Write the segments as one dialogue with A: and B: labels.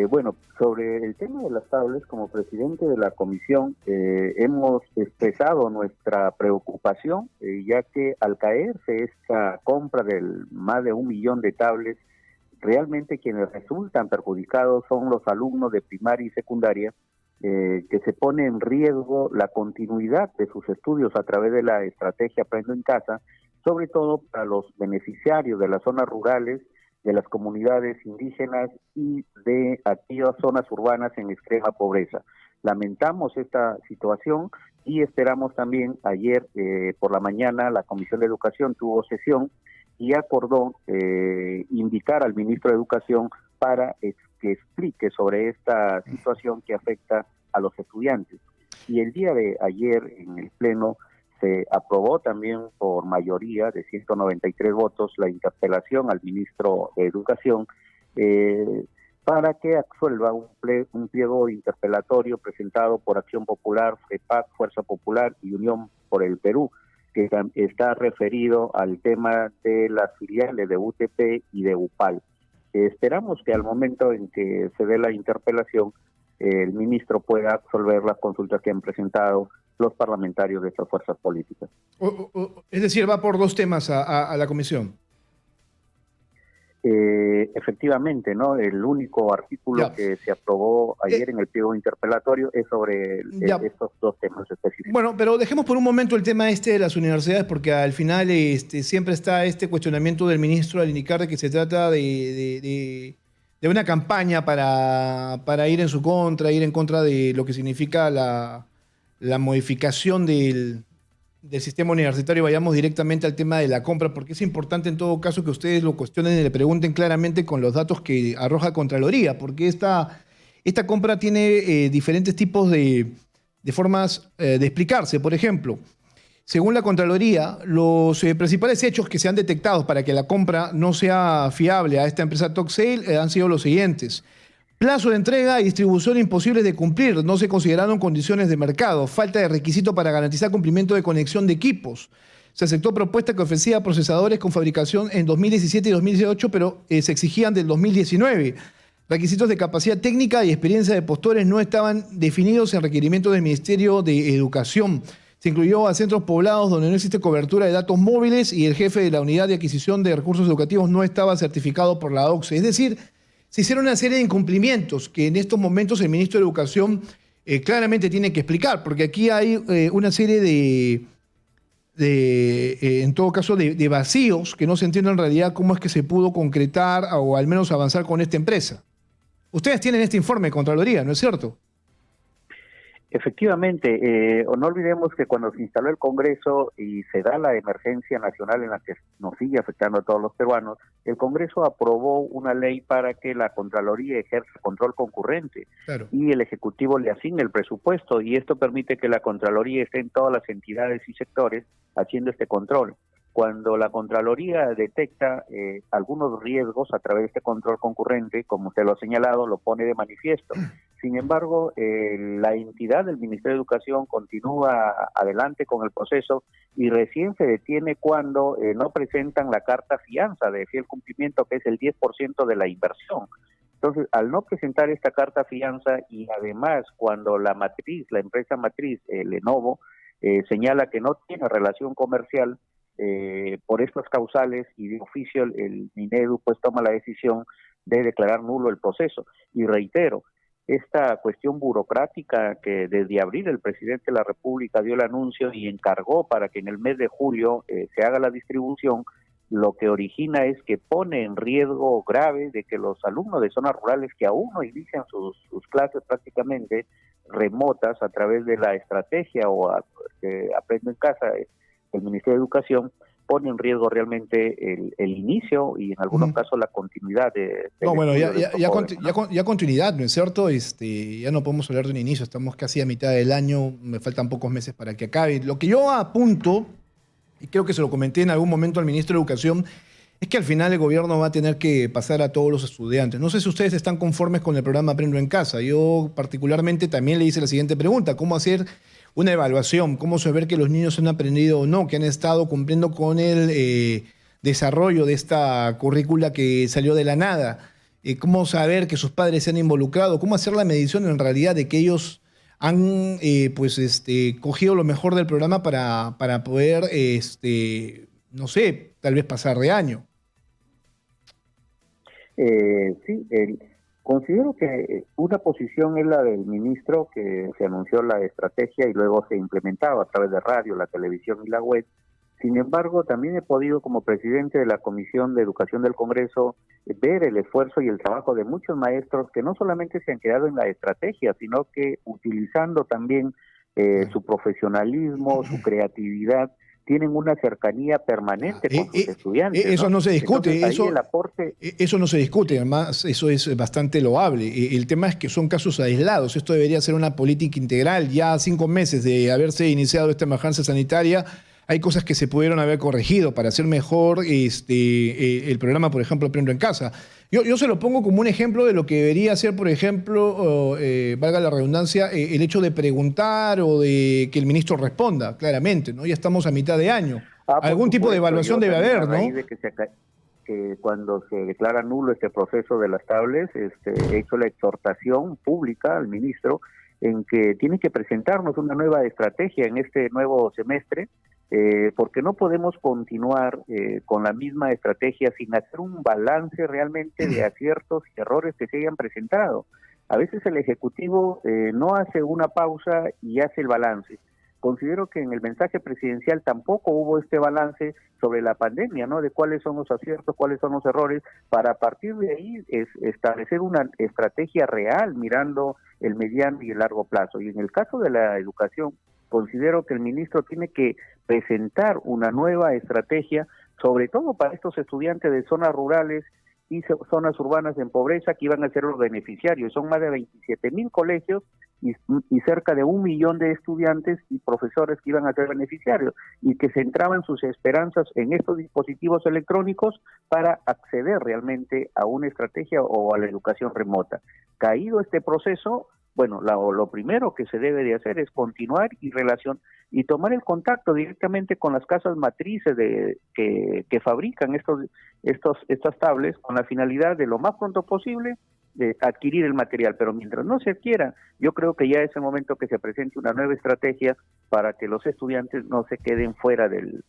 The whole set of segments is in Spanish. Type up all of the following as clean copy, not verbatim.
A: Bueno, sobre el tema de las tablets, como presidente de la comisión, hemos expresado nuestra preocupación, ya que al caerse esta compra del más de 1 millón de tablets, realmente quienes resultan perjudicados son los alumnos de primaria y secundaria, que se pone en riesgo la continuidad de sus estudios a través de la estrategia Aprendo en Casa, sobre todo para los beneficiarios de las zonas rurales, de las comunidades indígenas y de aquellas zonas urbanas en extrema pobreza. Lamentamos esta situación y esperamos también, ayer por la mañana la Comisión de Educación tuvo sesión y acordó invitar al ministro de Educación para que explique sobre esta situación que afecta a los estudiantes. Y el día de ayer en el Pleno se aprobó también por mayoría de 193 votos la interpelación al ministro de Educación para que absuelva un pliego interpelatorio presentado por Acción Popular, FREPAC, Fuerza Popular y Unión por el Perú, que está referido al tema de las filiales de UTP y de UPAL. Esperamos que al momento en que se dé la interpelación, el ministro pueda absolver las consultas que han presentado los parlamentarios de estas fuerzas políticas.
B: Es decir, va por dos temas a la comisión.
A: Efectivamente, ¿no? El único artículo que se aprobó ayer en el pliego interpelatorio es sobre estos dos temas específicos.
B: Bueno, pero dejemos por un momento el tema de las universidades, porque al final siempre está este cuestionamiento del ministro al indicar de que se trata de una campaña para ir en su contra, ir en contra de lo que significa la modificación del sistema universitario. Vayamos directamente al tema de la compra, porque es importante en todo caso que ustedes lo cuestionen y le pregunten claramente con los datos que arroja Contraloría, porque esta compra tiene diferentes tipos de formas de explicarse. Por ejemplo, según la Contraloría, los principales hechos que se han detectado para que la compra no sea fiable a esta empresa Toxail han sido los siguientes: plazo de entrega y distribución imposibles de cumplir, no se consideraron condiciones de mercado, falta de requisito para garantizar cumplimiento de conexión de equipos. Se aceptó propuesta que ofrecía procesadores con fabricación en 2017 y 2018, pero se exigían del 2019. Requisitos de capacidad técnica y experiencia de postores no estaban definidos en requerimientos del Ministerio de Educación. Se incluyó a centros poblados donde no existe cobertura de datos móviles y el jefe de la unidad de adquisición de recursos educativos no estaba certificado por la OCSE. Es decir, se hicieron una serie de incumplimientos que en estos momentos el ministro de Educación claramente tiene que explicar, porque aquí hay una serie en todo caso, de vacíos que no se entiende en realidad cómo es que se pudo concretar o al menos avanzar con esta empresa. Ustedes tienen este informe de Contraloría, ¿no es cierto?
A: Efectivamente, no olvidemos que cuando se instaló el Congreso y se da la emergencia nacional en la que nos sigue afectando a todos los peruanos, el Congreso aprobó una ley para que la Contraloría ejerza control concurrente. Claro. Y el Ejecutivo le asigne el presupuesto, y esto permite que la Contraloría esté en todas las entidades y sectores haciendo este control. Cuando la Contraloría detecta algunos riesgos a través de este control concurrente, como usted lo ha señalado, lo pone de manifiesto. Sin embargo, la entidad del Ministerio de Educación continúa adelante con el proceso y recién se detiene cuando no presentan la carta fianza de fiel cumplimiento, que es el 10% de la inversión. Entonces, al no presentar esta carta fianza y además cuando la empresa matriz, Lenovo, señala que no tiene relación comercial, por estas causales y de oficio el Minedu pues toma la decisión de declarar nulo el proceso. Y reitero, esta cuestión burocrática que desde abril el presidente de la República dio el anuncio y encargó para que en el mes de julio se haga la distribución, lo que origina es que pone en riesgo grave de que los alumnos de zonas rurales que aún no inician sus clases prácticamente remotas a través de la estrategia Aprendo en Casa, el Ministerio de Educación, pone en riesgo realmente el inicio y en algunos casos la continuidad de
B: no, bueno, ya continuidad, ¿no es cierto? Ya no podemos hablar de un inicio, estamos casi a mitad del año, me faltan pocos meses para que acabe. Lo que yo apunto, y creo que se lo comenté en algún momento al ministro de Educación, es que al final el gobierno va a tener que pasar a todos los estudiantes. No sé si ustedes están conformes con el programa Aprendo en Casa. Yo particularmente también le hice la siguiente pregunta: ¿cómo hacer una evaluación? ¿Cómo saber que los niños han aprendido o no, que han estado cumpliendo con el desarrollo de esta currícula que salió de la nada? cómo saber que sus padres se han involucrado, cómo hacer la medición en realidad de que ellos han cogido lo mejor del programa para poder, no sé, tal vez pasar de año.
A: Sí, considero que una posición es la del ministro, que se anunció la estrategia y luego se implementaba a través de radio, la televisión y la web. Sin embargo, también he podido, como presidente de la Comisión de Educación del Congreso, ver el esfuerzo y el trabajo de muchos maestros que no solamente se han quedado en la estrategia, sino que utilizando también su profesionalismo, su creatividad, tienen una cercanía permanente con sus estudiantes,
B: eso no se discute.
A: Entonces, ahí el aporte...
B: Eso no se discute, además eso es bastante loable. El tema es que son casos aislados. Esto debería ser una política integral. Ya a 5 meses de haberse iniciado esta emergencia sanitaria, hay cosas que se pudieron haber corregido para hacer mejor el programa, por ejemplo, Aprendo en Casa. Yo se lo pongo como un ejemplo de lo que debería ser, por ejemplo, valga la redundancia, el hecho de preguntar o de que el ministro responda, claramente, ¿no? Ya estamos a mitad de año. Algún tipo de evaluación debe haber, ¿no?
A: Que cuando se declara nulo este proceso de las tablets, he hecho la exhortación pública al ministro en que tiene que presentarnos una nueva estrategia en este nuevo semestre, porque no podemos continuar con la misma estrategia sin hacer un balance realmente de aciertos y errores que se hayan presentado. A veces el Ejecutivo no hace una pausa y hace el balance. Considero que en el mensaje presidencial tampoco hubo este balance sobre la pandemia, ¿no? De cuáles son los aciertos, cuáles son los errores, para a partir de ahí establecer una estrategia real mirando el mediano y el largo plazo. Y en el caso de la educación, considero que el ministro tiene que presentar una nueva estrategia, sobre todo para estos estudiantes de zonas rurales y zonas urbanas en pobreza, que iban a ser los beneficiarios. Son más de 27,000 colegios y cerca de 1 millón de estudiantes y profesores que iban a ser beneficiarios, y que centraban sus esperanzas en estos dispositivos electrónicos para acceder realmente a una estrategia o a la educación remota. Caído este proceso, bueno, lo primero que se debe de hacer es continuar y tomar el contacto directamente con las casas matrices que fabrican estas tablets, con la finalidad de lo más pronto posible de adquirir el material. Pero mientras no se adquiera, yo creo que ya es el momento que se presente una nueva estrategia para que los estudiantes no se queden fuera del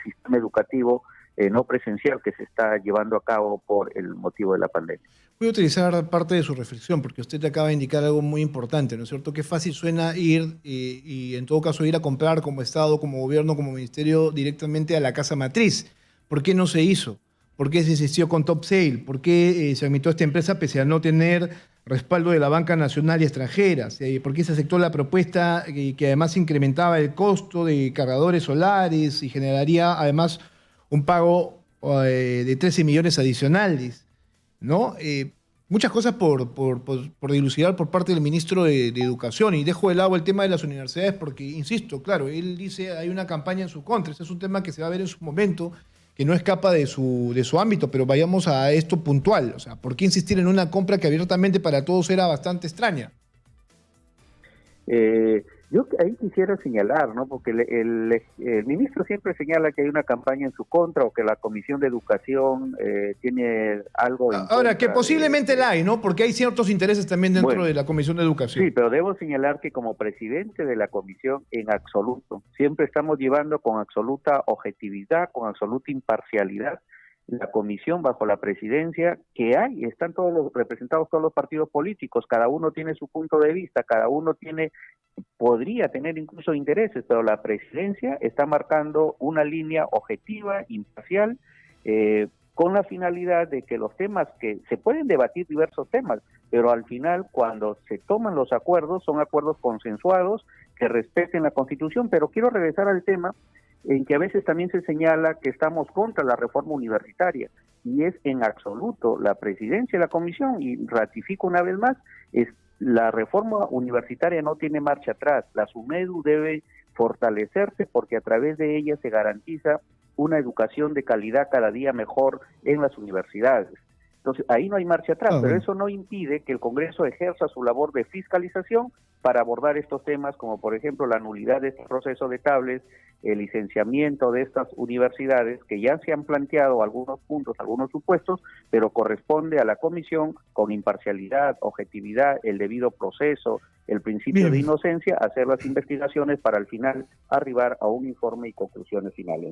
A: sistema educativo no presencial que se está llevando a cabo por el motivo de la pandemia.
B: Voy a utilizar parte de su reflexión, porque usted acaba de indicar algo muy importante, ¿no es cierto? Qué fácil suena ir y en todo caso ir a comprar como Estado, como gobierno, como ministerio directamente a la casa matriz. ¿Por qué no se hizo? ¿Por qué se insistió con Top Sale? ¿Por qué se admitió esta empresa pese a no tener respaldo de la banca nacional y extranjera? ¿Por qué se aceptó la propuesta que además incrementaba el costo de cargadores solares y generaría además un pago de 13 millones adicionales? ¿No? Muchas cosas por dilucidar por parte del ministro de Educación, y dejo de lado el tema de las universidades porque, insisto, claro, él dice hay una campaña en su contra. Ese es un tema que se va a ver en su momento, que no escapa de su ámbito, pero vayamos a esto puntual. O sea, ¿por qué insistir en una compra que abiertamente para todos era bastante extraña?
A: Yo ahí quisiera señalar, ¿no? Porque el ministro siempre señala que hay una campaña en su contra o que la Comisión de Educación tiene algo en
B: Ahora,
A: contra
B: que posiblemente la hay, ¿no? Porque hay ciertos intereses también dentro de la Comisión de Educación.
A: Sí, pero debo señalar que como presidente de la Comisión, en absoluto, siempre estamos llevando con absoluta objetividad, con absoluta imparcialidad, la comisión bajo la presidencia que hay, están representados todos los partidos políticos, cada uno tiene su punto de vista, cada uno podría tener incluso intereses, pero la presidencia está marcando una línea objetiva, imparcial, con la finalidad de que los temas que se pueden debatir, diversos temas, pero al final cuando se toman los acuerdos, son acuerdos consensuados que respeten la Constitución. Pero quiero regresar al tema en que a veces también se señala que estamos contra la reforma universitaria, y es en absoluto la presidencia de la comisión, y ratifico una vez más, la reforma universitaria no tiene marcha atrás. La SUMEDU debe fortalecerse porque a través de ella se garantiza una educación de calidad cada día mejor en las universidades. Entonces, ahí no hay marcha atrás, pero
B: bueno.
A: eso no impide que el Congreso ejerza su labor de fiscalización para abordar estos temas, como por ejemplo la nulidad de este proceso de tablets, el licenciamiento de estas universidades, que ya se han planteado algunos puntos, algunos supuestos, pero corresponde a la comisión, con imparcialidad, objetividad, el debido proceso, el principio de
B: Bien.
A: inocencia, hacer las investigaciones para al final arribar a un informe y conclusiones finales, ¿no?